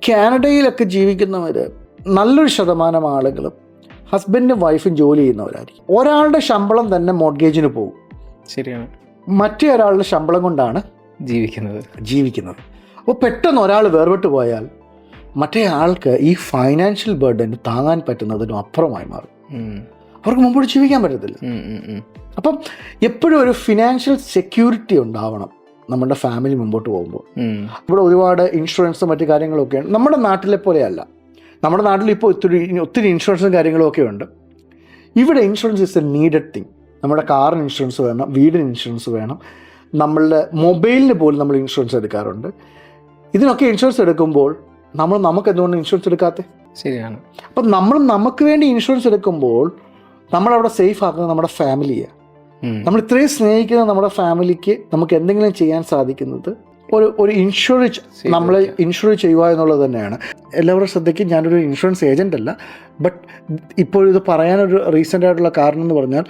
കാനഡയിലൊക്കെ ജീവിക്കുന്നവർ നല്ലൊരു ശതമാനം ആളുകളും ഹസ്ബൻഡും വൈഫും ജോലി ചെയ്യുന്നവരായിരിക്കും. ഒരാളുടെ ശമ്പളം തന്നെ മോർഗേജിന് പോകും. ശരിയാണ്. മറ്റേ ഒരാളുടെ ശമ്പളം കൊണ്ടാണ് ജീവിക്കുന്നത്. അപ്പോൾ പെട്ടെന്ന് ഒരാൾ വേർപെട്ട് പോയാൽ മറ്റേ ആൾക്ക് ഈ ഫൈനാൻഷ്യൽ ബർഡൻ താങ്ങാൻ പറ്റുന്നതിനും അപ്പുറമായി മാറും. അവർക്ക് മുമ്പോട്ട് ജീവിക്കാൻ പറ്റത്തില്ല. അപ്പം എപ്പോഴും ഒരു ഫിനാൻഷ്യൽ സെക്യൂരിറ്റി ഉണ്ടാവണം നമ്മുടെ ഫാമിലി മുമ്പോട്ട് പോകുമ്പോൾ. ഇവിടെ ഒരുപാട് ഇൻഷുറൻസും മറ്റു കാര്യങ്ങളൊക്കെയാണ്. നമ്മുടെ നാട്ടിലെ പോലെയല്ല. നമ്മുടെ നാട്ടിൽ ഇപ്പോൾ ഒത്തിരി ഇൻഷുറൻസും കാര്യങ്ങളും ഒക്കെ ഉണ്ട്. ഇവിടെ insurance is A needed thing. നമ്മുടെ കാറിന് ഇൻഷുറൻസ് വേണം, വീടിന് ഇൻഷുറൻസ് വേണം, നമ്മളുടെ മൊബൈലിന് പോലും നമ്മൾ ഇൻഷുറൻസ് എടുക്കാറുണ്ട്. ഇതിനൊക്കെ ഇൻഷുറൻസ് എടുക്കുമ്പോൾ നമുക്ക് എന്തുകൊണ്ട് ഇൻഷുറൻസ് എടുക്കാത്തത്? ശരിയാണ്. അപ്പം നമുക്ക് വേണ്ടി ഇൻഷുറൻസ് എടുക്കുമ്പോൾ നമ്മളവിടെ സേഫ് ആക്കുന്നത് നമ്മുടെ ഫാമിലിയാണ്. നമ്മൾ ഇത്രയും സ്നേഹിക്കുന്ന നമ്മുടെ ഫാമിലിക്ക് നമുക്ക് എന്തെങ്കിലും ചെയ്യാൻ സാധിക്കുന്നത് ഒരു നമ്മളെ ഇൻഷുർ ചെയ്യുക എന്നുള്ളത് തന്നെയാണ്. എല്ലാവരുടെ ശ്രദ്ധയ്ക്ക് ഞാനൊരു ഇൻഷുറൻസ് ഏജൻ്റ് അല്ല, ബട്ട് ഇപ്പോൾ ഇത് പറയാനൊരു റീസെൻ്റ് ആയിട്ടുള്ള കാരണം എന്ന് പറഞ്ഞാൽ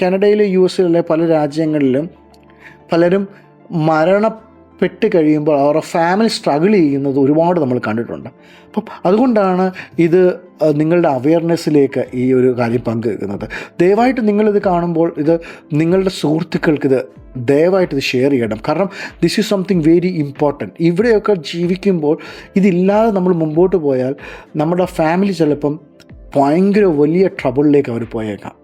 കാനഡയിലെ US പല രാജ്യങ്ങളിലും പലരും മരണപ്പെട്ട് കഴിയുമ്പോൾ അവരുടെ ഫാമിലി സ്ട്രഗിൾ ചെയ്യുന്നത് ഒരുപാട് നമ്മൾ കണ്ടിട്ടുണ്ട്. അപ്പം അതുകൊണ്ടാണ് ഇത് നിങ്ങളുടെ അവയർനെസ്സിലേക്ക് ഈ ഒരു കാര്യം പങ്കുവെക്കുന്നത്. ദയവായിട്ട് നിങ്ങളിത് കാണുമ്പോൾ ഇത് നിങ്ങളുടെ സുഹൃത്തുക്കൾക്ക് ദയവായിട്ട് ഇത് ഷെയർ ചെയ്യണം. കാരണം this is something very important. ഇവിടെയൊക്കെ ജീവിക്കുമ്പോൾ ഇതില്ലാതെ നമ്മൾ മുമ്പോട്ട് പോയാൽ നമ്മുടെ ഫാമിലി ചിലപ്പം ഭയങ്കര വലിയ ട്രബിളിലേക്ക് അവർ പോയേക്കാം.